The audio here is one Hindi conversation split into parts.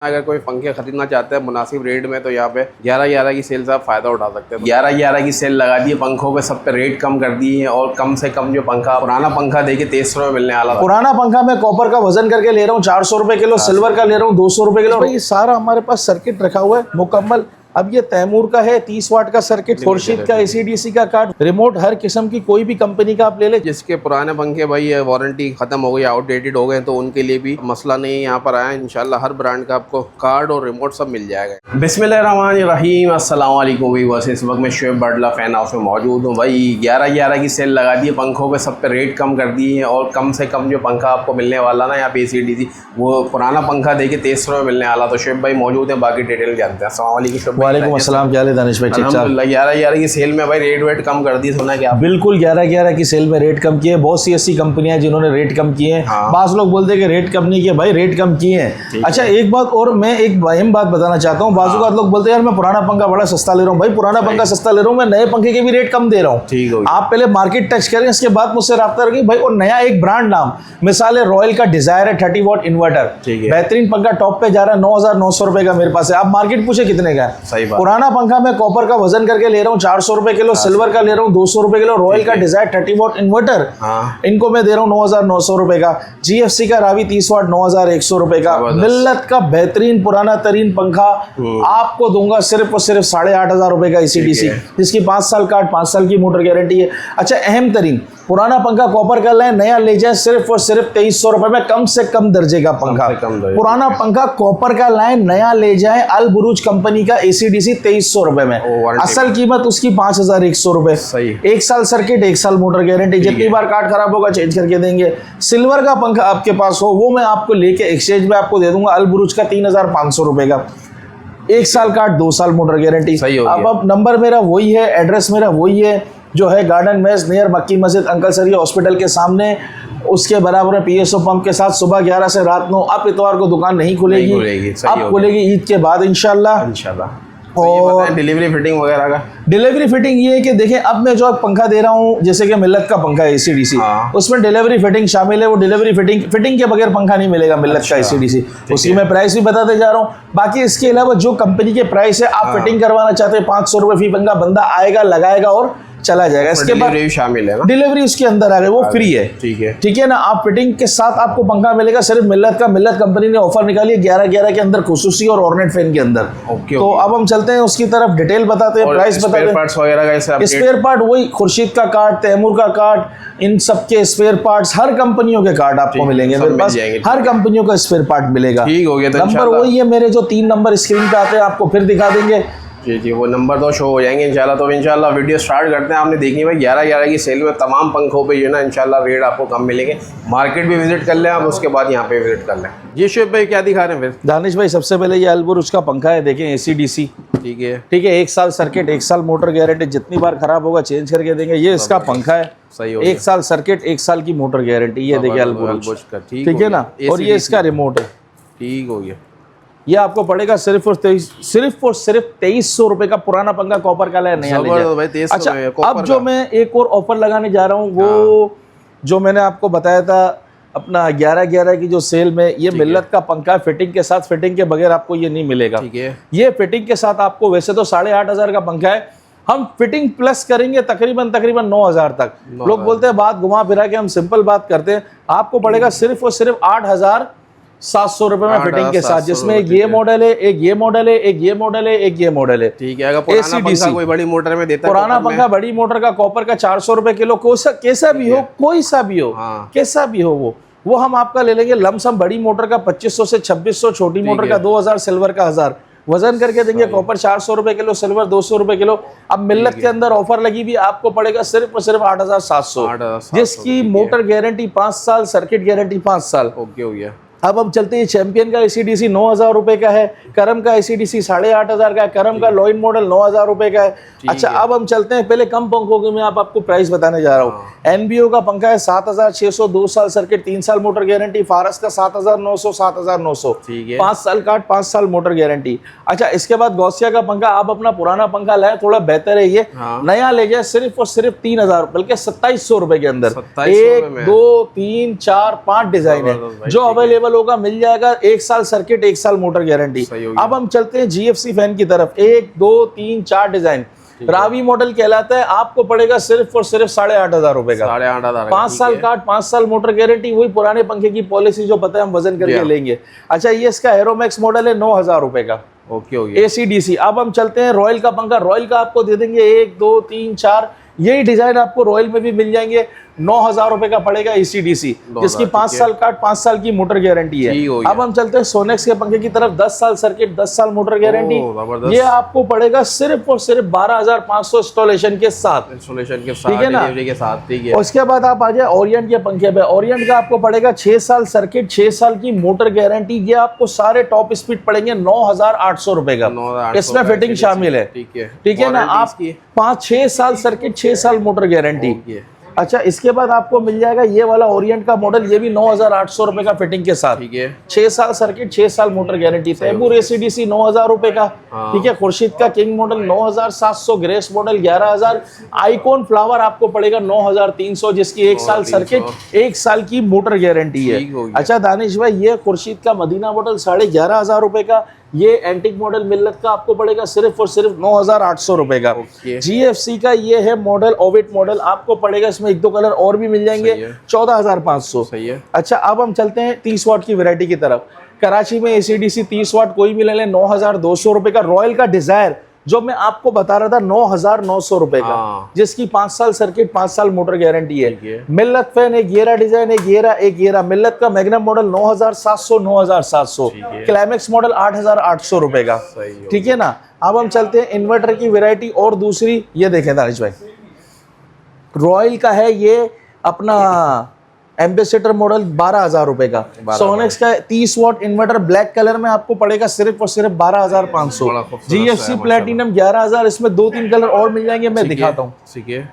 अगर कोई पंखे खरीदना चाहते हैं मुनासिब रेट में तो यहाँ पे 11-11 की सेल से आप फायदा उठा सकते हैं। 11-11 की सेल लगा दी है, पंखों पे सब पे रेट कम कर दिए हैं और कम से कम जो पंखा पुराना पंखा देखिए 2300 में मिलने वाला। पुराना पंखा मैं कॉपर का वजन करके ले रहा हूँ 400 रुपए किलो, सिल्वर का ले रहा हूँ 200 रुपए किलो। ये सारा हमारे पास सर्किट रखा हुआ है मुकम्मल। अब ये तैमूर का है 30 वाट का सर्किट, खुर्शीद का ACDC का कार्ड, रिमोट हर किस्म की कोई भी कंपनी का आप ले ले। जिसके पुराने पंखे भाई वारंटी खत्म हो गई, आउटडेटेड हो गए, तो उनके लिए भी मसला नहीं है। यहाँ पर आए इंशाल्लाह हर ब्रांड का आपको कार्ड और रिमोट सब मिल जाएगा। बिस्मिल्लाहिर्रहमानिर्रहीम, अस्सलाम वालेकुम। बस इस वक्त मैं शुएब बाडला फैन हाउस में मौजूद हूँ। भाई 11-11 की सेल लगा दी है, पंखों पे सब पे रेट कम कर दिए हैं और कम से कम जो पंखा आपको मिलने वाला ना यहाँ पे ACDC वो पुराना पंखा देखिए 2300 में मिलने वाला। तो शुएब भाई मौजूद है, बाकी डिटेल जानते हैं। अस्सलाम वालेकुम। वालेकुम अस्सलाम, क्या हाल है दानिश भाई? ठीक ठाक। 11-11 की सेल में भाई रेट वेट कम कर दी, सुना क्या? बिल्कुल 11-11 की सेल में रेट कम किए। बहुत सी ऐसी कंपनियां हैं जिन्होंने रेट कम किए हैं। हाँ। बास लोग बोलते हैं कि रेट कम नहीं किए, भाई रेट कम किए हैं। अच्छा एक बात और मैं एक अहम बात बताना चाहता हूँ। बाजू का लोग बोलते हैं यार मैं पुराना पंखा बड़ा सस्ता ले रहा हूँ। भाई पुराना पंखा सस्ता ले रहा हूँ, मैं नए पंखे के भी रेट कम दे रहा हूँ। ठीक है, आप पहले मार्केट टच करें, इसके बाद मुझसे रब्ता रखें भाई। और नया एक ब्रांड नाम मिसाल है रॉयल का डिजायर है 30 वाट इन्वर्टर, बेहतरीन पंखा टॉप पे जा रहा है 9,900 रुपए का मेरे पास है। आप मार्केट पूछे कितने का है? सही बात। पुराना पंखा मैं कॉपर का वजन करके ले रहा हूँ 400 रुपए किलो, सिल्वर का ले रहा हूँ 200 रुपए किलो, रॉयल का डिजायर 30 वाट इन्वर्टर इनको मैं दे रहा हूँ 9,900 रुपए का। GFC का रावी 30 वाट 9,100 रुपए का। मिल्लत का बेहतरीन पुराना तरीन पंखा आपको दूंगा सिर्फ और सिर्फ 8,500 रुपए का ACDC, जिसकी 5 साल कार्ड 5 साल की मोटर गारंटी है। अच्छा अहम तरीन पुराना पंखा कॉपर का लाए, नया ले जाए सिर्फ और सिर्फ 2300 रुपए में, कम से कम दर्जे का पंखा। पुराना पंखा कॉपर का लाए, नया ले जाए अल बुरुज कंपनी का ACDC 2300 रुपए में, असल कीमत उसकी 5,100 रुपए। एक साल सर्किट, 1 साल मोटर गारंटी, जितनी बार कार्ड खराब होगा चेंज करके देंगे। सिल्वर का पंखा आपके पास हो वो मैं आपको लेके एक्सचेंज में आपको दे दूंगा अल बुरुज का 3,500 रुपए का, 1 साल कार्ड 2 साल मोटर गारंटी। अब नंबर मेरा वही है, एड्रेस मेरा वही है जो है गार्डन मेस नियर मक्की मस्जिद अंकल सरिया हॉस्पिटल के सामने, उसके बराबर में PSO पंप के साथ। सुबह 11 से रात 9। अब इतवार को दुकान नहीं खुलेगी, अब खुलेगी ईद के बाद इंशाल्लाह। और डिलीवरी फिटिंग वगैरह का, डिलीवरी फिटिंग ये है कि देखें अब मैं जो पंखा दे रहा हूँ जैसे कि मिल्लत का पंखा है ACDC, उसमें डिलीवरी फिटिंग शामिल है। वो डिलीवरी फिटिंग के बगैर पंखा नहीं मिलेगा मिल्लत का ACDC, उसकी मैं प्राइस भी बताते जा रहा हूँ। बाकी इसके अलावा जो कंपनी के प्राइस है, आप फिटिंग करवाना चाहते हैं 500 रुपए फी पंखा, बंदा आएगा लगाएगा और चला जाएगा। इसके बाद शामिल है ना, डिलीवरी उसके अंदर आ गई, वो फ्री है। ठीक है ना। आप फिटिंग के साथ आपको पंखा मिलेगा सिर्फ मिल्लत का। मिल्लत कंपनी ने ऑफर निकाली है 11-11 के अंदर खुसूसी और ऑर्नेट फैन के अंदर। तो अब हम चलते हैं उसकी तरफ, डिटेल बताते हैं, प्राइस बताते हैं। पार्ट्स वगैरह का स्पेयर पार्ट वही खुर्शीद का कार्ड, तैमूर का कार्ड, इन सबके स्पेयर पार्ट्स हर कंपनियों के कार्ड आपको मिलेंगे मेरे पास, हर कंपनियों का स्पेयर पार्ट मिलेगा। ठीक हो गया। नंबर वही है मेरे जो 3 नंबर स्क्रीन पे आते हैं, आपको फिर दिखा देंगे। जी वो नंबर तो शो हो जाएंगे इंशाल्लाह। तो इंशाल्लाह वीडियो स्टार्ट करते हैं। आपने देखी भाई 11-11 की सेल में तमाम पंखों पे जो ना इंशाल्लाह रेट आपको कम मिलेंगे। मार्केट भी विजिट कर लें आप, उसके बाद यहाँ पे विजिट कर लें। ये शुएब भाई क्या दिखा रहे हैं फिर? दानिश भाई सबसे पहले ये अल बुरुज का पंखा है, देखें ACDC। ठीक है 1 साल सर्किट, 1 साल मोटर गारंटी, जितनी बार खराब होगा चेंज करके देंगे। ये इसका पंखा है, सही हो 1 साल सर्किट, 1 साल की मोटर गारंटी। ये देखिए अल बुरुज का, ठीक है ना। और ये इसका रिमोट है। ठीक हो गया। ये आपको पड़ेगा सिर्फ और सिर्फ 2300 रुपए का पुराना पंखा कॉपर का नया ले। अच्छा अब जो मैं एक और ऑफर लगाने जा रहा हूँ वो जो मैंने आपको बताया था अपना 11-11 की जो सेल में, ये मिल्लत का पंखा फिटिंग के साथ, फिटिंग के बगैर आपको ये नहीं मिलेगा। ये फिटिंग के साथ आपको, वैसे तो 8,500 का पंखा है, हम फिटिंग प्लस करेंगे तकरीबन 9,000 तक। लोग बोलते हैं बात घुमा फिरा के, हम सिंपल बात करते हैं। आपको पड़ेगा सिर्फ और सिर्फ 8,700 रुपए में फिटिंग के साथ, जिसमें एक ये मॉडल है, एक ये मॉडल है, एक ये मॉडल है, एक ये मॉडल है। ठीक है। अगर पुराना पंखा कोई बड़ी मोटर में देता है, पुराना पंखा बड़ी मोटर का कॉपर का 400 रुपए किलो, कैसा भी हो, कोई सा भी हो, कैसा भी हो, वो हम आपका ले लेंगे लमसम। बड़ी मोटर का 2500 से 2600, छोटी मोटर का 2000, सिल्वर का 1000 वजन करके देंगे। कॉपर 400 रुपए किलो, सिल्वर 200 रुपए किलो। अब मिल्लत के अंदर ऑफर लगी भी, आपको पड़ेगा सिर्फ और सिर्फ 8,700, जिसकी मोटर गारंटी 5 साल, सर्किट गारंटी 5 साल। ओके हो गया। अब हम चलते हैं चैंपियन का ACDC 9,000 रुपए का है, करम का ACDC 8,500 का है, करम का लॉइन मॉडल 9,000 रुपए का है। अच्छा अब हम चलते हैं पहले कम पंखों के, मैं आपको प्राइस बताने जा रहा हूँ। NBO का पंखा है 7,600, 2 साल सर्किट, 3 साल मोटर गारंटी। फारस का 7,900, 7,900, 5 साल कार्ड 5 साल मोटर गारंटी। अच्छा इसके बाद गौसिया का पंखा, आप अपना पुराना पंखा लाए, थोड़ा बेहतर है ये, नया ले जाए सिर्फ और सिर्फ 3,000, बल्कि 2,700 रुपए के अंदर। 1 2 3 4 5 डिजाइन है जो अवेलेबल अवेलेबल होगा, मिल जाएगा। 1 साल सर्किट, 1 साल मोटर गारंटी। अब हम चलते हैं जीएफसी फैन की तरफ। 1 2 3 4 डिजाइन, रावी मॉडल कहलाता है। आपको पड़ेगा सिर्फ और सिर्फ 8,500 रुपए का। 8,500, 5 साल काट, 5 साल मोटर गारंटी। वही पुराने पंखे की पॉलिसी जो पता है हम वजन करके लेंगे। अच्छा, ये इसका एरोमैक्स मॉडल है, 9,000 रुपए का। ओके हो गया। ACDC। अब हम चलते हैं रॉयल का पंखा। रॉयल का आपको दे देंगे 1 2 3 4, यही डिजाइन आपको रॉयल में भी मिल जाएंगे। 9,000 रुपए का पड़ेगा ACDC, जिसकी 5 साल काट, 5 साल की मोटर गारंटी है। अब हम चलते हैं सोनेक्स के पंखे की तरफ। 10 साल सर्किट, 10 साल मोटर गारंटी। ये आपको पड़ेगा सिर्फ और सिर्फ 12,500 इंस्टॉलेशन के साथ। ठीक है ना, के साथ। ठीक है। उसके बाद आप आ जाए ओरिएंट के पंखे पे। ओरिएंट का आपको पड़ेगा 6 साल सर्किट, 6 साल की मोटर गारंटी। ये आपको सारे टॉप स्पीड पड़ेंगे 9,800 रुपए का। इसमें फिटिंग शामिल है। ठीक है ना। आप 5-6 साल सर्किट, 6 साल मोटर गारंटी। अच्छा, इसके बाद आपको मिल जाएगा ये वाला ओरिएंट का मॉडल, ये भी 9,800 रुपए का फिटिंग के साथ। ठीक है। 6 साल सर्किट, 6 साल मोटर गारंटी। तैमूर ACDC 9,000 रुपए का। ठीक है। खुर्शीद का king model 9,700, grace model 11,000। Icon flower आपको पड़ेगा 9,300, जिसकी 1 साल सर्किट, 1 साल की मोटर गारंटी है। अच्छा दानिश भाई, ये खुर्शीद का मदीना मॉडल 11,500 रुपए का। ये एंटिक मॉडल मिल्लत का आपको पड़ेगा सिर्फ और सिर्फ 9,800 रुपए का। GFC का ये है मॉडल, ओविट मॉडल, आपको पड़ेगा, इसमें 1-2 कलर और भी मिल जाएंगे, 14,500। सही है। अच्छा, अब हम चलते हैं 30 वाट की वैरायटी की तरफ। कराची में ACDC 30 वाट कोई भी ले लें, 9,200 रुपए का। रॉयल का डिजायर जो मैं आपको बता रहा था 9,900 रुपए का, जिसकी 5 साल सर्किट, 5 साल मोटर गारंटी है। मिल्लत फैन, एक येरा डिजाइन, एक येरा। मिल्लत का मैग्नम मॉडल 9,700, 9,700। क्लाइमेक्स मॉडल 8,800 रुपए का। ठीक है ना। अब हम चलते हैं इन्वर्टर की वैरायटी और दूसरी। ये देखें दानिश भाई, रॉयल का है ये अपना एम्बेसडर मॉडल 12,000 रुपए का। सोनेक्स का 30 वाट इन्वर्टर ब्लैक कलर में आपको पड़ेगा सिर्फ और सिर्फ 12,500। GFC platinum 11,000। इसमें 2-3 कलर और मिल जाएंगे, मैं दिखाता हूँ। ठीक है।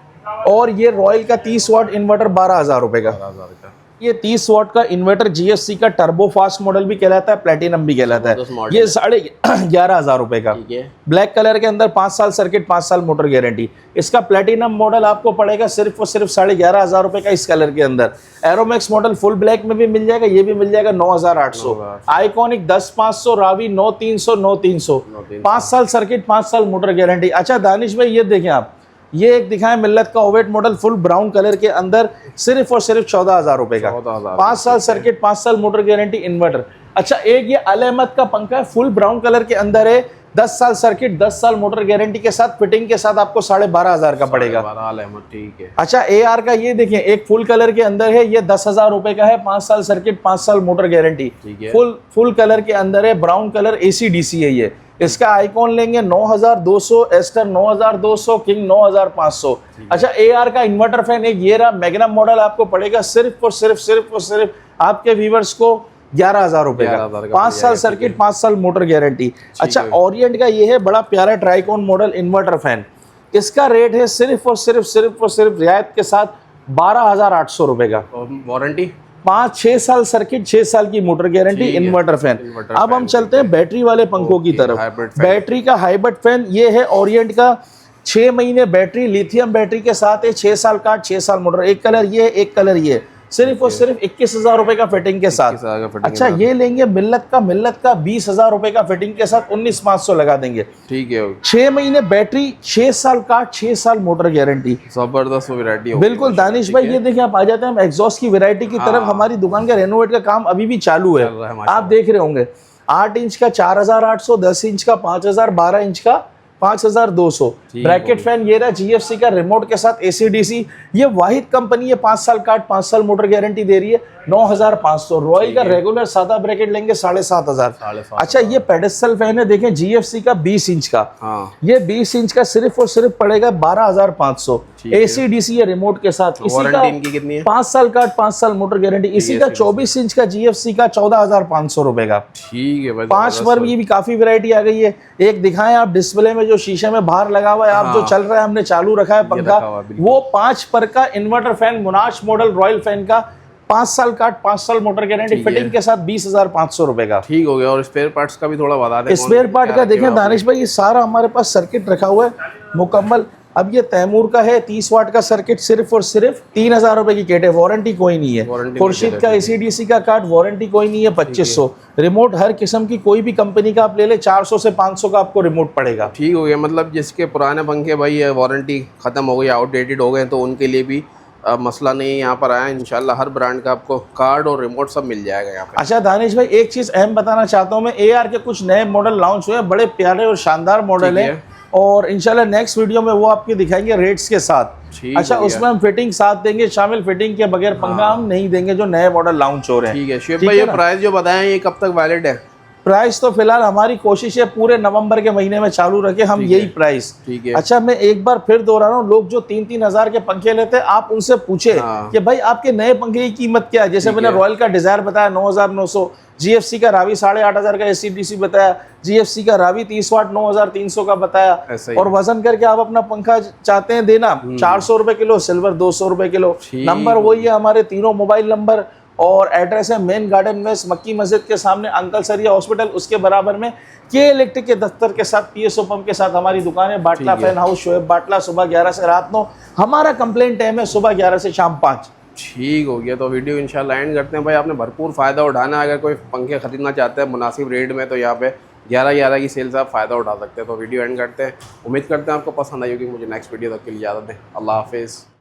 और ये रॉयल का 30 वाट इन्वर्टर 12,000 रुपए का। ये 30 वाट का इन्वर्टर GFC का टर्बो फास्ट मॉडल भी कहलाता है, प्लेटिनम भी कहलाता है। ये 11,500 रुपए का। ब्लैक कलर के अंदर 5 साल सर्किट, 5 साल मोटर गारंटी। इसका प्लेटिनम मॉडल आपको पड़ेगा सिर्फ और सिर्फ 11,500 रुपए का इस कलर के अंदर। एरोमैक्स मॉडल फुल ब्लैक में भी मिल जाएगा, ये भी मिल जाएगा 9,800। आइकॉनिक 10,500, रावी 9,300, 9,300। 5 साल सर्किट, 5 साल मोटर गारंटी। अच्छा दानिश भाई, ये देखें आप, ये एक दिखाएं मिल्लत का Ovett model full brown colour के अंदर, सिर्फ और सिर्फ 14,000 रुपए का। 5 साल सर्किट, 5 साल मोटर गारंटी, इन्वर्टर। अच्छा, एक ये अल अहमद का पंखा है, फुल ब्राउन कलर के अंदर है, 10 साल सर्किट, 10 साल मोटर गारंटी के साथ, फिटिंग के साथ आपको 12,500 का पड़ेगा। ठीक है। अच्छा, AR का ये देखिए, एक फुल कलर के अंदर है, ये 10,000 रुपए का है। 5 साल सर्किट, 5 साल मोटर गारंटी, फुल कलर के अंदर है, ब्राउन कलर, ACDC है ये। इसका आइकॉन लेंगे 9,200, एस्टर 9,200, किंग 9,500। अच्छा, AR का इन्वर्टर फैन एक ये रहा, मैग्नम मॉडल आपको पड़ेगा सिर्फ और सिर्फ आपके व्यूवर्स को 11,000 रुपए का। 5 साल सर्किट, 5 साल मोटर गारंटी। अच्छा, ओरिएंट का ये है बड़ा प्यारा ट्राइकॉन मॉडल इन्वर्टर फैन। इसका रेट है सिर्फ और सिर्फ रियायत के साथ 12,800 रुपए का। वारंटी 5-6 साल सर्किट, 6 साल की मोटर गारंटी, इन्वर्टर फैन। अब हम चलते हैं बैटरी वाले पंखों की तरफ। बैटरी का हाइब्रिड फैन ये है ओरिएंट का, 6 महीने बैटरी, लिथियम बैटरी के साथ है, 6 साल काट, 6 साल मोटर। एक कलर ये, एक कलर ये, सिर्फ और सिर्फ 21,000 रुपए का फिटिंग के साथ। अच्छा, ये लेंगे मिल्लत का 20,000 रुपए का फिटिंग के साथ, 19,500 लगा देंगे। ठीक है। 6 महीने बैटरी, 6 साल काट, 6 साल मोटर गारंटी। जबरदस्त वैरायटी। बिल्कुल दानिश भाई, ये देखिए आप आ जाते हैं हम एग्जॉस्ट की वैरायटी की तरफ। हमारी दुकान का रेनोवेट का काम अभी भी चालू है, आप देख रहे होंगे। 8 इंच का 4,800, 10 इंच का 5,000, 12 इंच का 5,200। ब्रैकेट फैन ये रहा, GFC का रिमोट के साथ, ACDC। ये वाहिद कंपनी है, 5 साल काट, 5 साल मोटर गारंटी दे रही है, 9,500। रॉयल का रेगुलर सादा ब्रैकेट लेंगे 7,500। अच्छा, ये पेडेस्टल फैन है, देखें GFC का 20 इंच का। ये 20 इंच का सिर्फ और सिर्फ पड़ेगा 12,500। ACDC है रिमोट के साथ। इसी का कितनी है? 5 साल काट, 5 साल मोटर गारंटी। इसी का 24 इंच का GFC का 14,500 रुपए का। ठीक है। 5 पर भी काफी वैरायटी आ गई है। एक दिखाएं आप डिस्प्ले में, जो शीशे में बाहर लगा हुआ है, आप जो चल रहा है, हमने चालू रखा है पंखा, वो 5 पर का इन्वर्टर फैन, मुनाश मॉडल रॉयल फैन का, 5 साल काट, 5 साल मोटर गारंटी, फिटिंग के साथ 20,500 रुपए का। ठीक हो गया। और स्पेयर पार्ट्स का भी थोड़ा बता दें। स्पेयर पार्ट का देखें दानिश भाई, ये सारा हमारे पास सर्किट रखा हुआ है मुकम्मल। अब ये तैमूर का है 30 वाट का सर्किट, सिर्फ और सिर्फ 3,000 रुपए की किट है, वारंटी कोई नहीं है। खुर्शीद का ACDC का कार्ड, वारंटी कोई नहीं है, 2500। रिमोट हर किस्म की कोई भी कंपनी का आप ले ले 400 से 500 का आपको रिमोट पड़ेगा। ठीक हो गया, मतलब जिसके पुराने पंखे भाई वारंटी ख़त्म हो गई, आउटडेटेड हो गए, तो उनके लिए भी मसला नहीं है। यहाँ पर आया इंशाल्लाह हर ब्रांड का आपको कार्ड और रिमोट सब मिल जाएगा यहाँ पे। अच्छा दानिश भाई, एक चीज़ अहम बताना चाहता हूँ मैं, AR के कुछ नए मॉडल लॉन्च हुए हैं, बड़े प्यारे और शानदार मॉडल है, और इंशाल्लाह नेक्स्ट वीडियो में वो आपको दिखाएंगे रेट्स के साथ। अच्छा, उसमें हम फिटिंग साथ देंगे, शामिल फिटिंग के बगैर पंखा हम नहीं देंगे जो नए मॉडल लॉन्च हो रहे हैं। ठीक है शुएब भाई, ये प्राइस जो बताएं ये कब तक वैलिड है? प्राइस तो फिलहाल हमारी कोशिश है पूरे नवंबर के महीने में चालू रखे हम यही प्राइस। ठीक है। अच्छा, मैं एक बार फिर दोहरा रहा हूँ, लोग जो 3-3 हजार के पंखे लेते हैं, आप उनसे पूछे कि भाई आपके नए पंखे की कीमत क्या है। जैसे मैंने रॉयल का डिजायर बताया 9,900, GFC का रावी 8,500 का ACDC बताया, GFC का रावी 30 वाट 9,300 का बताया, और वजन करके आप अपना पंखा चाहते हैं देना 400 रुपए किलो, सिल्वर 200 रुपए किलो। नंबर वही है, हमारे तीनों मोबाइल नंबर, और एड्रेस है मेन गार्डन में मक्की मस्जिद के सामने अंकल सरिया हॉस्पिटल, उसके बराबर में के इलेक्ट्रिक के दफ्तर के साथ PSO पंप के साथ हमारी दुकान है। बाटला फैन हाउस, शोएब बाटला, सुबह 11 से रात 9। हमारा कंप्लेंट टाइम है सुबह 11 से शाम 5। ठीक हो गया, तो वीडियो इंशाल्लाह एंड करते हैं भाई। आपने भरपूर फ़ायदा उठाना है, अगर कोई पंखे खरीदना चाहते हैं मुनासिब रेट में, तो यहाँ पे 11-11 की सेल से आप फ़ायदा उठा सकते हैं। तो वीडियो एंड करते हैं, उम्मीद करते हैं आपको पसंद आई होगी। मुझे नेक्स्ट वीडियो तक के लिए इजाज़त दें, अल्लाह हाफिज़।